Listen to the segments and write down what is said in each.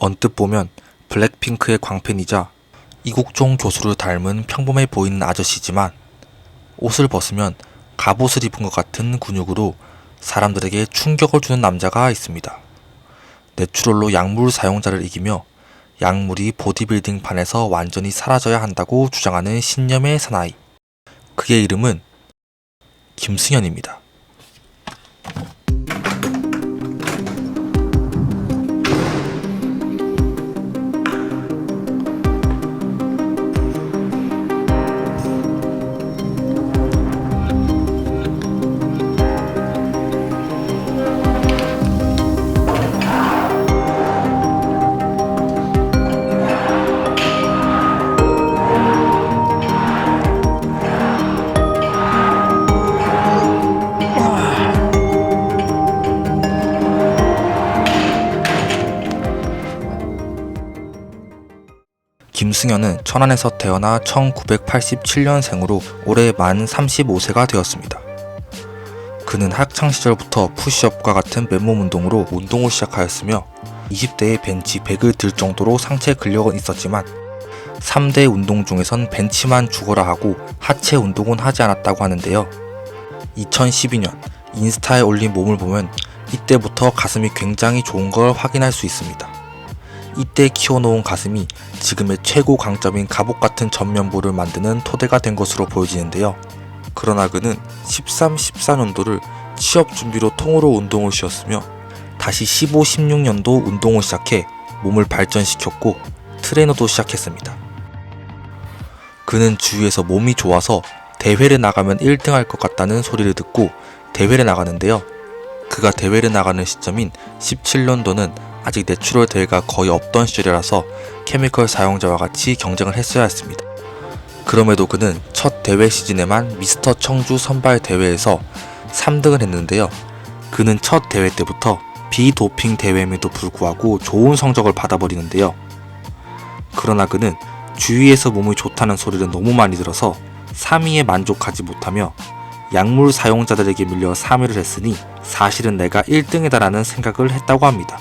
언뜻 보면 블랙핑크의 광팬이자 이국종 교수를 닮은 평범해 보이는 아저씨지만 옷을 벗으면 갑옷을 입은 것 같은 근육으로 사람들에게 충격을 주는 남자가 있습니다. 내추럴로 약물 사용자를 이기며 약물이 보디빌딩 판에서 완전히 사라져야 한다고 주장하는 신념의 사나이. 그의 이름은 김승현입니다. 김승현은 천안에서 태어나 1987년생으로 올해 만 35세가 되었습니다. 그는 학창시절부터 푸시업과 같은 맨몸 운동으로 운동을 시작하였으며 20대에 벤치 100을 들 정도로 상체 근력은 있었지만 3대 운동 중에선 벤치만 죽어라 하고 하체 운동은 하지 않았다고 하는데요. 2012년 인스타에 올린 몸을 보면 이때부터 가슴이 굉장히 좋은 걸 확인할 수 있습니다. 이때 키워놓은 가슴이 지금의 최고 강점인 갑옷 같은 전면부를 만드는 토대가 된 것으로 보여지는데요. 그러나 그는 13-14년도를 취업 준비로 통으로 운동을 쉬었으며 다시 15-16년도 운동을 시작해 몸을 발전시켰고 트레이너도 시작했습니다. 그는 주위에서 몸이 좋아서 대회를 나가면 1등 할 것 같다는 소리를 듣고 대회를 나가는데요. 그가 대회를 나가는 시점인 17년도는 아직 내추럴 대회가 거의 없던 시절이라서 케미컬 사용자와 같이 경쟁을 했어야 했습니다. 그럼에도 그는 첫 대회 시즌에만 미스터 청주 선발 대회에서 3등을 했는데요. 그는 첫 대회 때부터 비도핑 대회임에도 불구하고 좋은 성적을 받아버리는데요. 그러나 그는 주위에서 몸이 좋다는 소리를 너무 많이 들어서 3위에 만족하지 못하며 약물 사용자들에게 밀려 3위를 했으니 사실은 내가 1등이다 라는 생각을 했다고 합니다.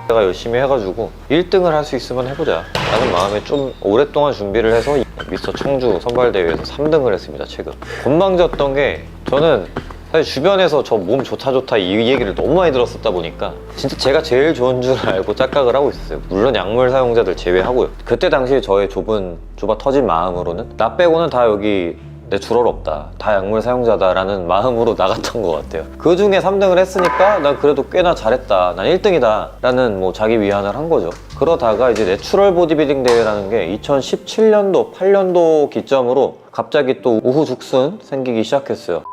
내가 열심히 해가지고 1등을 할 수 있으면 해보자 라는 마음에 좀 오랫동안 준비를 해서 미스터 청주 선발대회에서 3등을 했습니다. 최근 건방졌던 게 저는 사실 주변에서 저 몸 좋다 이 얘기를 너무 많이 들었었다 보니까 진짜 제가 제일 좋은 줄 알고 착각을 하고 있었어요. 물론 약물 사용자들 제외하고요. 그때 당시에 저의 좁아 터진 마음으로는 나 빼고는 다 여기 내추럴 없다, 다 약물 사용자다 라는 마음으로 나갔던 것 같아요. 그 중에 3등을 했으니까 난 그래도 꽤나 잘했다, 난 1등이다 라는 자기 위안을 한 거죠. 그러다가 이제 내추럴 보디빌딩 대회라는 게 2017년도 8년도 기점으로 갑자기 또 우후죽순 생기기 시작했어요.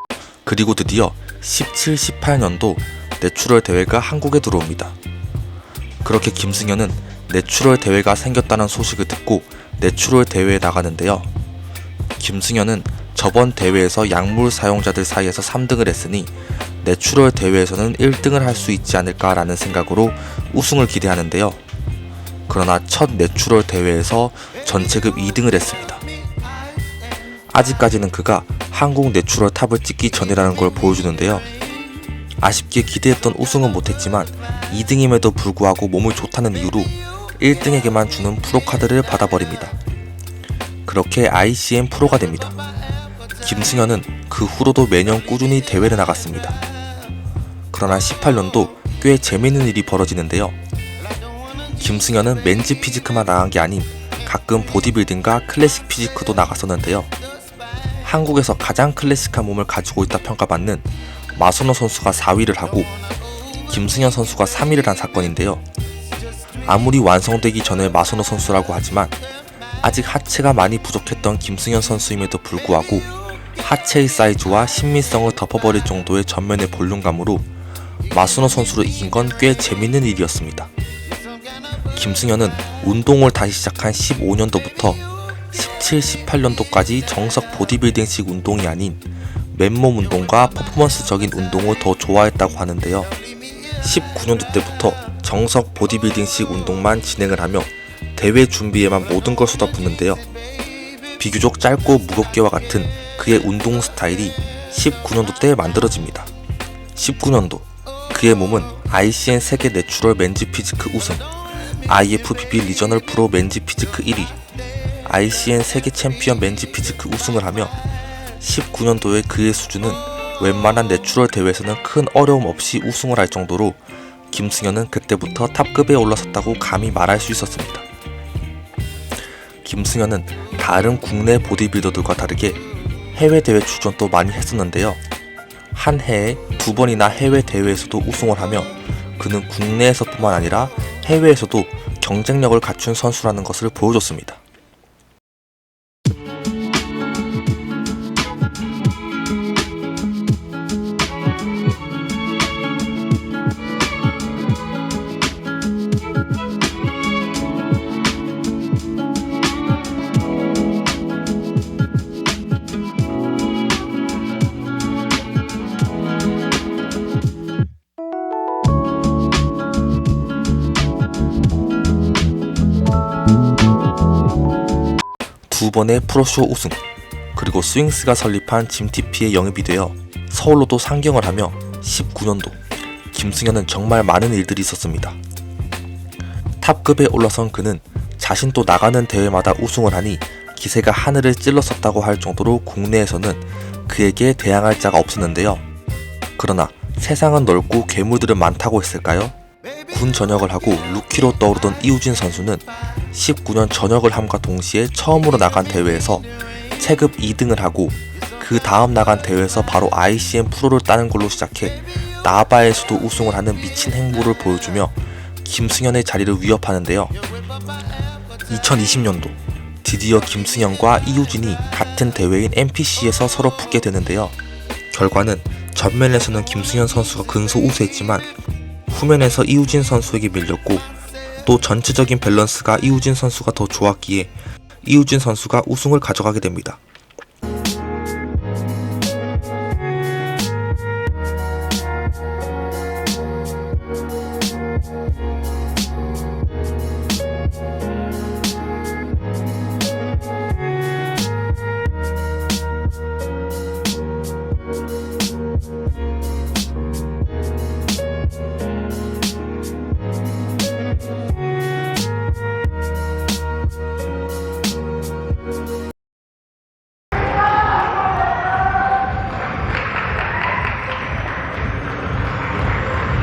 그리고 드디어 17-18년도 내추럴 대회가 한국에 들어옵니다. 그렇게 김승현은 내추럴 대회가 생겼다는 소식을 듣고 내추럴 대회에 나가는데요. 김승현은 저번 대회에서 약물 사용자들 사이에서 3등을 했으니 내추럴 대회에서는 1등을 할 수 있지 않을까라는 생각으로 우승을 기대하는데요. 그러나 첫 내추럴 대회에서 전체급 2등을 했습니다. 아직까지는 그가 한국 내추럴 탑을 찍기 전이라는 걸 보여주는데요. 아쉽게 기대했던 우승은 못했지만 2등임에도 불구하고 몸이 좋다는 이유로 1등에게만 주는 프로카드를 받아버립니다. 그렇게 ICM 프로가 됩니다. 김승현은 그 후로도 매년 꾸준히 대회를 나갔습니다. 그러나 18년도 꽤 재밌는 일이 벌어지는데요. 김승현은 맨즈 피지크만 나간 게 아닌 가끔 보디빌딩과 클래식 피지크도 나갔었는데요. 한국에서 가장 클래식한 몸을 가지고 있다 평가받는 마소노 선수가 4위를 하고 김승현 선수가 3위를 한 사건인데요. 아무리 완성되기 전의 마소노 선수라고 하지만 아직 하체가 많이 부족했던 김승현 선수임에도 불구하고 하체의 사이즈와 신미성을 덮어버릴 정도의 전면의 볼륨감으로 마소노 선수를 이긴 건 꽤 재밌는 일이었습니다. 김승현은 운동을 다시 시작한 15년도부터 17-18년도까지 정석 보디빌딩식 운동이 아닌 맨몸 운동과 퍼포먼스적인 운동을 더 좋아했다고 하는데요. 19년도 때부터 정석 보디빌딩식 운동만 진행을 하며 대회 준비에만 모든 걸 쏟아붓는데요. 비교적 짧고 무겁게와 같은 그의 운동 스타일이 19년도 때 만들어집니다. 19년도 그의 몸은 ICN 세계 내추럴 맨즈 피지크 우승, IFBB 리저널 프로 맨즈 피지크 1위, ICN 세계 챔피언 맨즈 피지크 우승을 하며 19년도에 그의 수준은 웬만한 내추럴 대회에서는 큰 어려움 없이 우승을 할 정도로 김승현은 그때부터 탑급에 올라섰다고 감히 말할 수 있었습니다. 김승현은 다른 국내 보디빌더들과 다르게 해외 대회 출전도 많이 했었는데요. 한 해에 2번이나 해외 대회에서도 우승을 하며 그는 국내에서뿐만 아니라 해외에서도 경쟁력을 갖춘 선수라는 것을 보여줬습니다. 두 번의 프로쇼 우승, 그리고 스윙스가 설립한 짐TP에 영입이 되어 서울로도 상경을 하며 19년도 김승현은 정말 많은 일들이 있었습니다. 탑급에 올라선 그는 자신도 나가는 대회마다 우승을 하니 기세가 하늘을 찔렀었다고 할 정도로 국내에서는 그에게 대항할 자가 없었는데요. 그러나 세상은 넓고 괴물들은 많다고 했을까요? 군 전역을 하고 루키로 떠오르던 이우진 선수는 19년 전역을 함과 동시에 처음으로 나간 대회에서 체급 2등을 하고 그 다음 나간 대회에서 바로 ICN 프로를 따는 걸로 시작해 나바에서도 우승을 하는 미친 행보를 보여주며 김승현의 자리를 위협하는데요. 2020년도 드디어 김승현과 이우진이 같은 대회인 NPC에서 서로 붙게 되는데요. 결과는 전면에서는 김승현 선수가 근소 우세했지만 후면에서 이우진 선수에게 밀렸고 또 전체적인 밸런스가 이우진 선수가 더 좋았기에 이우진 선수가 우승을 가져가게 됩니다.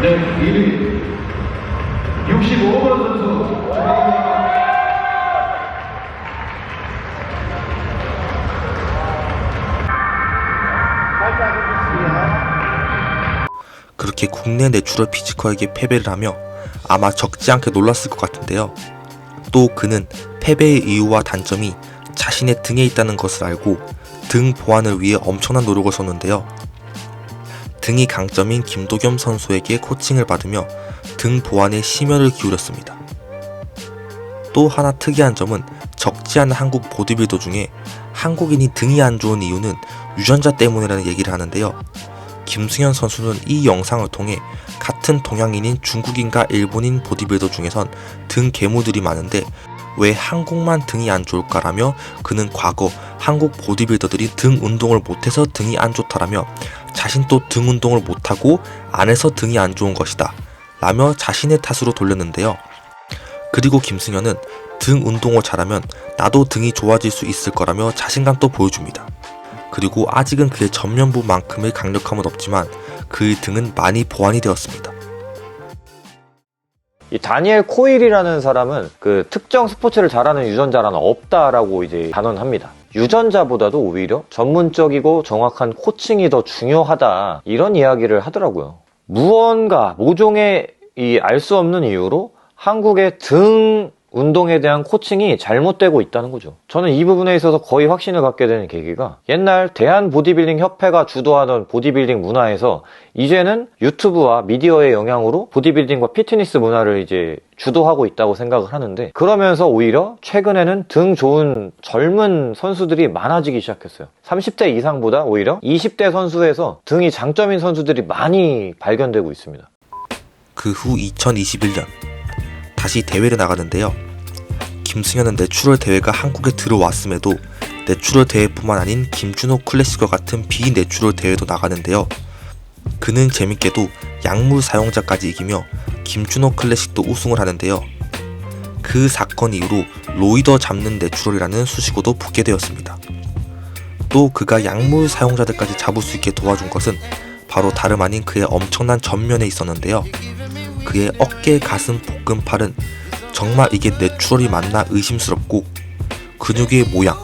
네, 1위 65번 선수 그렇게 국내 내추럴 피지커에게 패배를 하며 아마 적지 않게 놀랐을 것 같은데요. 또 그는 패배의 이유와 단점이 자신의 등에 있다는 것을 알고 등 보완을 위해 엄청난 노력을 쏟는데요. 등이 강점인 김도겸 선수에게 코칭을 받으며 등 보완에 심혈을 기울였습니다. 또 하나 특이한 점은 적지 않은 한국 보디빌더 중에 한국인이 등이 안 좋은 이유는 유전자 때문이라는 얘기를 하는데요. 김승현 선수는 이 영상을 통해 같은 동양인인 중국인과 일본인 보디빌더 중에선 등 괴물들이 많은데 왜 한국만 등이 안 좋을까라며 그는 과거 한국 보디빌더들이 등 운동을 못해서 등이 안 좋다라며 자신도 등 운동을 못하고 안 해서 등이 안 좋은 것이다 라며 자신의 탓으로 돌렸는데요. 그리고 김승현은 등 운동을 잘하면 나도 등이 좋아질 수 있을 거라며 자신감도 보여줍니다. 그리고 아직은 그의 전면부만큼의 강력함은 없지만 그의 등은 많이 보완이 되었습니다. 이 다니엘 코일이라는 사람은 그 특정 스포츠를 잘하는 유전자라는 없다라고 이제 단언합니다. 유전자보다도 오히려 전문적이고 정확한 코칭이 더 중요하다 이런 이야기를 하더라고요. 무언가 모종의 이 알 수 없는 이유로 한국의 등 운동에 대한 코칭이 잘못되고 있다는 거죠. 저는 이 부분에 있어서 거의 확신을 갖게 되는 계기가 옛날 대한 보디빌딩 협회가 주도하던 보디빌딩 문화에서 이제는 유튜브와 미디어의 영향으로 보디빌딩과 피트니스 문화를 이제 주도하고 있다고 생각을 하는데 그러면서 오히려 최근에는 등 좋은 젊은 선수들이 많아지기 시작했어요. 30대 이상보다 오히려 20대 선수에서 등이 장점인 선수들이 많이 발견되고 있습니다. 그 후 2021년 다시 대회를 나가는데요. 김승현은 내추럴 대회가 한국에 들어왔음에도 내추럴 대회뿐만 아닌 김준호 클래식과 같은 비내추럴 대회도 나가는데요. 그는 재밌게도 약물 사용자까지 이기며 김준호 클래식도 우승을 하는데요. 그 사건 이후로 로이더 잡는 내추럴이라는 수식어도 붙게 되었습니다. 또 그가 약물 사용자들까지 잡을 수 있게 도와준 것은 바로 다름 아닌 그의 엄청난 전면에 있었는데요. 그의 어깨, 가슴, 복근, 팔은 정말 이게 내추럴이 맞나 의심스럽고 근육의 모양,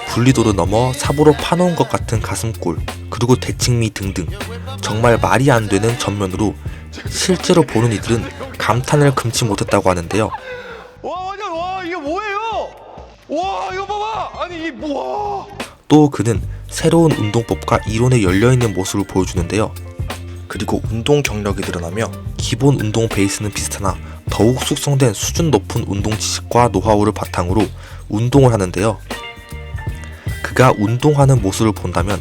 분리도를 넘어 삽으로 파놓은 것 같은 가슴골, 그리고 대칭미 등등 정말 말이 안 되는 전면으로 실제로 보는 이들은 감탄을 금치 못했다고 하는데요. 와, 이게 뭐예요? 와, 이거 봐봐! 아니, 와! 또 그는 새로운 운동법과 이론에 열려있는 모습을 보여주는데요. 그리고 운동 경력이 늘어나며 기본 운동 베이스는 비슷하나 더욱 숙성된 수준 높은 운동 지식과 노하우를 바탕으로 운동을 하는데요. 그가 운동하는 모습을 본다면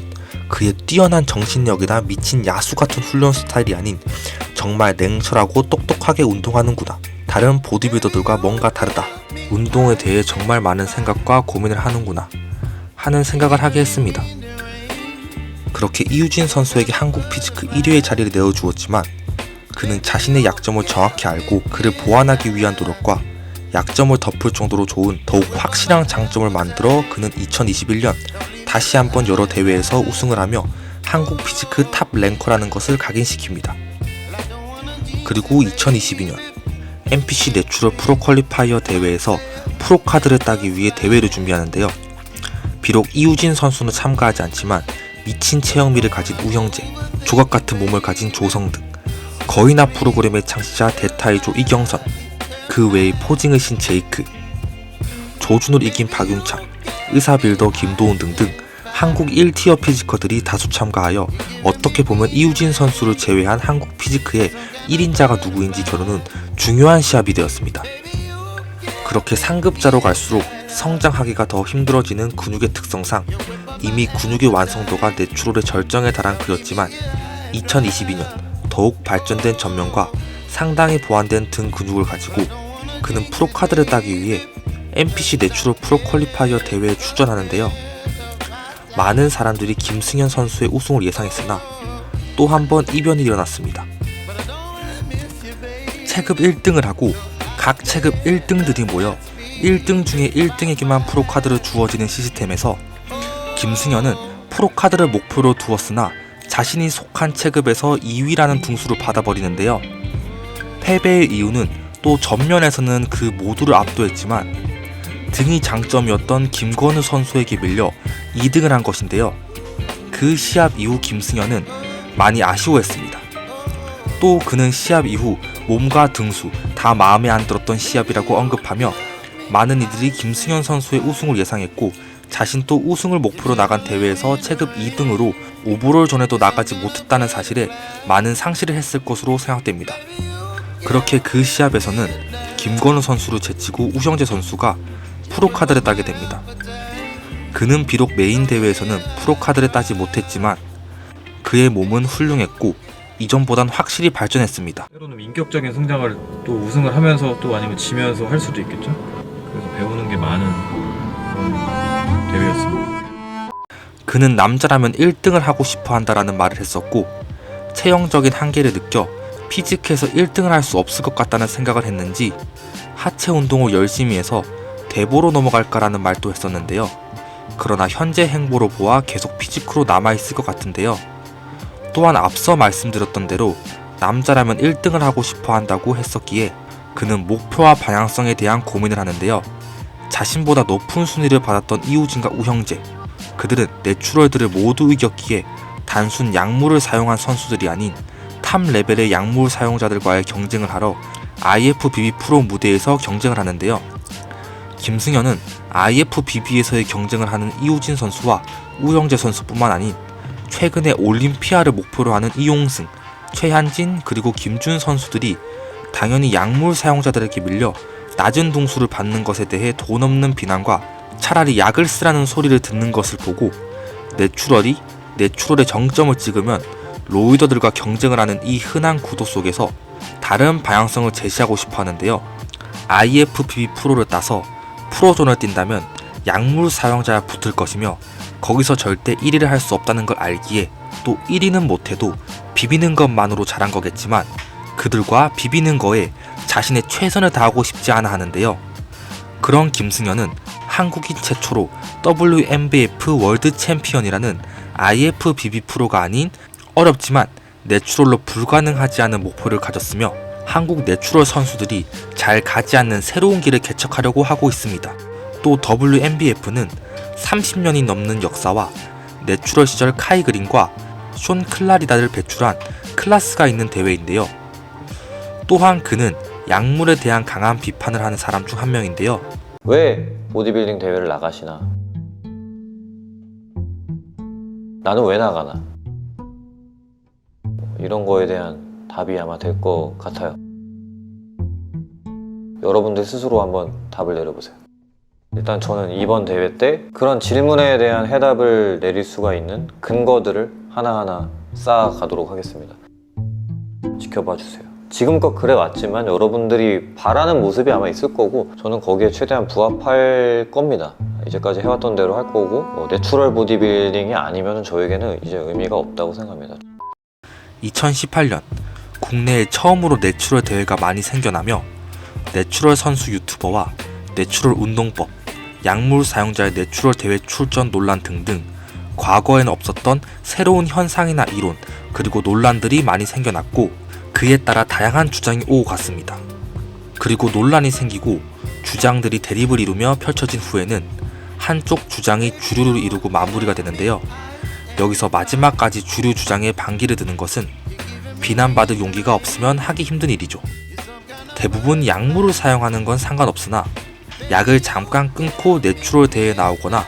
그의 뛰어난 정신력이나 미친 야수 같은 훈련 스타일이 아닌 정말 냉철하고 똑똑하게 운동하는구나. 다른 보디빌더들과 뭔가 다르다. 운동에 대해 정말 많은 생각과 고민을 하는구나 하는 생각을 하게 했습니다. 그렇게 이유진 선수에게 한국 피지크 1위의 자리를 내어주었지만 그는 자신의 약점을 정확히 알고 그를 보완하기 위한 노력과 약점을 덮을 정도로 좋은 더욱 확실한 장점을 만들어 그는 2021년 다시 한번 여러 대회에서 우승을 하며 한국 피지크 탑 랭커라는 것을 각인시킵니다. 그리고 2022년 NPC 내추럴 프로 퀄리파이어 대회에서 프로카드를 따기 위해 대회를 준비하는데요. 비록 이우진 선수는 참가하지 않지만 미친 체형미를 가진 우형재, 조각같은 몸을 가진 조성등, 거인아 프로그램의 창시자 대타이조 이경선, 그 외의 포징의 신 제이크, 조준을 이긴 박윤창, 의사빌더 김도훈 등등 한국 1티어 피지커들이 다수 참가하여 어떻게 보면 이우진 선수를 제외한 한국 피지크의 1인자가 누구인지 겨루는 중요한 시합이 되었습니다. 그렇게 상급자로 갈수록 성장하기가 더 힘들어지는 근육의 특성상 이미 근육의 완성도가 내추럴의 절정에 달한 그였지만 2022년 더욱 발전된 전면과 상당히 보완된 등 근육을 가지고 그는 프로카드를 따기 위해 NPC 내추럴 프로 퀄리파이어 대회에 출전하는데요. 많은 사람들이 김승현 선수의 우승을 예상했으나 또 한 번 이변이 일어났습니다. 체급 1등을 하고 각 체급 1등들이 모여 1등 중에 1등에게만 프로카드를 주어지는 시스템에서 김승현은 프로카드를 목표로 두었으나 자신이 속한 체급에서 2위라는 등수를 받아버리는데요. 패배의 이유는 또 전면에서는 그 모두를 압도했지만 등이 장점이었던 김건우 선수에게 밀려 2등을 한 것인데요. 그 시합 이후 김승현은 많이 아쉬워했습니다. 또 그는 시합 이후 몸과 등수 다 마음에 안 들었던 시합이라고 언급하며 많은 이들이 김승현 선수의 우승을 예상했고 자신 또 우승을 목표로 나간 대회에서 체급 2등으로 오버롤 전에도 나가지 못했다는 사실에 많은 상실을 했을 것으로 생각됩니다. 그렇게 그 시합에서는 김건우 선수를 제치고 우형재 선수가 프로카드를 따게 됩니다. 그는 비록 메인 대회에서는 프로카드를 따지 못했지만 그의 몸은 훌륭했고 이전보단 확실히 발전했습니다. 때로는 인격적인 성장을 또 우승을 하면서 또 아니면 지면서 할 수도 있겠죠. 그래서 배우는 게 많은 그런 대회였습니다. 그는 남자라면 1등을 하고 싶어 한다라는 말을 했었고 체형적인 한계를 느껴 피지크에서 1등을 할 수 없을 것 같다는 생각을 했는지 하체 운동을 열심히 해서 대보로 넘어갈까라는 말도 했었는데요. 그러나 현재 행보로 보아 계속 피지크로 남아있을 것 같은데요. 또한 앞서 말씀드렸던 대로 남자라면 1등을 하고 싶어 한다고 했었기에 그는 목표와 방향성에 대한 고민을 하는데요. 자신보다 높은 순위를 받았던 이우진과 우형재, 그들은 내추럴들을 모두 이겼기에 단순 약물을 사용한 선수들이 아닌 탑 레벨의 약물 사용자들과의 경쟁을 하러 IFBB 프로 무대에서 경쟁을 하는데요. 김승현은 IFBB에서의 경쟁을 하는 이우진 선수와 우형재 선수뿐만 아닌 최근에 올림피아를 목표로 하는 이용승, 최한진 그리고 김준 선수들이 당연히 약물 사용자들에게 밀려 낮은 등수를 받는 것에 대해 돈 없는 비난과 차라리 약을 쓰라는 소리를 듣는 것을 보고 내추럴의 정점을 찍으면 로이더들과 경쟁을 하는 이 흔한 구도 속에서 다른 방향성을 제시하고 싶어 하는데요. IFBB 프로를 따서 프로존을 뛴다면 약물 사용자와 붙을 것이며 거기서 절대 1위를 할 수 없다는 걸 알기에 또 1위는 못해도 비비는 것만으로 잘한 거겠지만 그들과 비비는 거에 자신의 최선을 다하고 싶지 않아 하는데요. 그런 김승현은 한국인 최초로 WMBF 월드 챔피언이라는 IFBB 프로가 아닌 어렵지만 내추럴로 불가능하지 않은 목표를 가졌으며 한국 내추럴 선수들이 잘 가지 않는 새로운 길을 개척하려고 하고 있습니다. 또 WMBF는 30년이 넘는 역사와 내추럴 시절 카이 그린과 숀 클라리다를 배출한 클래스가 있는 대회인데요. 또한 그는 약물에 대한 강한 비판을 하는 사람 중 한 명인데요. 왜 보디빌딩 대회를 나가시나? 나는 왜 나가나? 이런 거에 대한 답이 아마 될 것 같아요. 여러분들 스스로 한번 답을 내려보세요. 일단 저는 이번 대회 때 그런 질문에 대한 해답을 내릴 수가 있는 근거들을 하나하나 쌓아가도록 하겠습니다. 지켜봐 주세요. 지금껏 그래왔지만 여러분들이 바라는 모습이 아마 있을 거고 저는 거기에 최대한 부합할 겁니다. 이제까지 해왔던 대로 할 거고 내추럴 보디빌딩이 아니면 저에게는 이제 의미가 없다고 생각합니다. 2018년 국내에 처음으로 내추럴 대회가 많이 생겨나며 내추럴 선수 유튜버와 내추럴 운동법, 약물 사용자의 내추럴 대회 출전 논란 등등 과거에는 없었던 새로운 현상이나 이론 그리고 논란들이 많이 생겨났고 그에 따라 다양한 주장이 오고 갔습니다. 그리고 논란이 생기고 주장들이 대립을 이루며 펼쳐진 후에는 한쪽 주장이 주류를 이루고 마무리가 되는데요. 여기서 마지막까지 주류 주장에 반기를 드는 것은 비난받을 용기가 없으면 하기 힘든 일이죠. 대부분 약물을 사용하는 건 상관없으나 약을 잠깐 끊고 내추럴 대회에 나오거나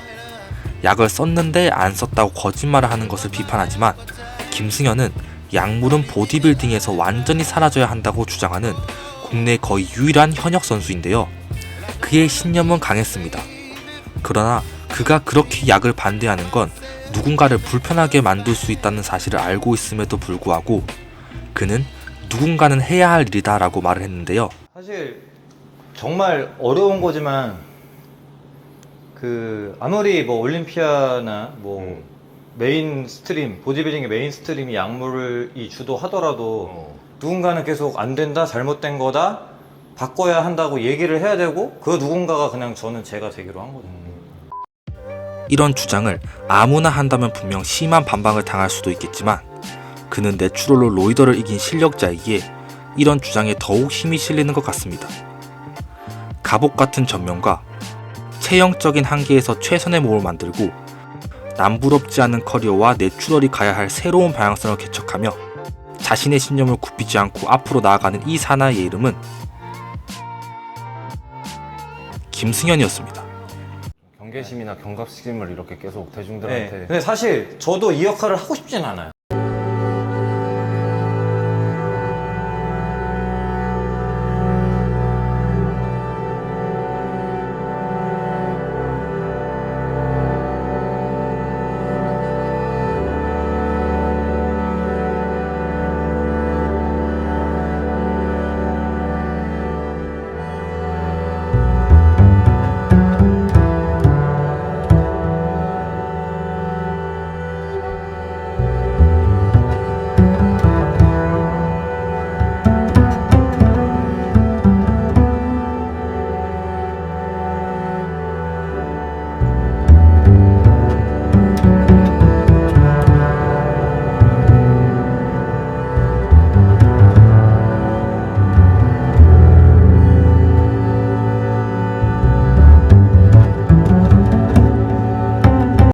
약을 썼는데 안 썼다고 거짓말을 하는 것을 비판하지만 김승현은 약물은 보디빌딩에서 완전히 사라져야 한다고 주장하는 국내 거의 유일한 현역 선수인데요. 그의 신념은 강했습니다. 그러나 그가 그렇게 약을 반대하는 건 누군가를 불편하게 만들 수 있다는 사실을 알고 있음에도 불구하고 그는 누군가는 해야 할 일이다 라고 말을 했는데요. 사실 정말 어려운 거지만 아무리 뭐 올림피아나 뭐 메인 스트림, 보디빌딩의 메인 스트림이 약물을 주도하더라도 누군가는 계속 안 된다, 잘못된 거다, 바꿔야 한다고 얘기를 해야 되고 그 누군가가 그냥 저는 제가 되기로 한 거죠. 이런 주장을 아무나 한다면 분명 심한 반박을 당할 수도 있겠지만 그는 내추럴로 로이더를 이긴 실력자이기에 이런 주장에 더욱 힘이 실리는 것 같습니다. 갑옷 같은 전면과 체형적인 한계에서 최선의 몸을 만들고 남부럽지 않은 커리어와 내추럴이 가야 할 새로운 방향성을 개척하며 자신의 신념을 굽히지 않고 앞으로 나아가는 이 사나이의 이름은 김승현이었습니다. 경계심이나 경각심을 이렇게 계속 네. 대중들한테 근데 사실 저도 이 역할을 하고 싶진 않아요.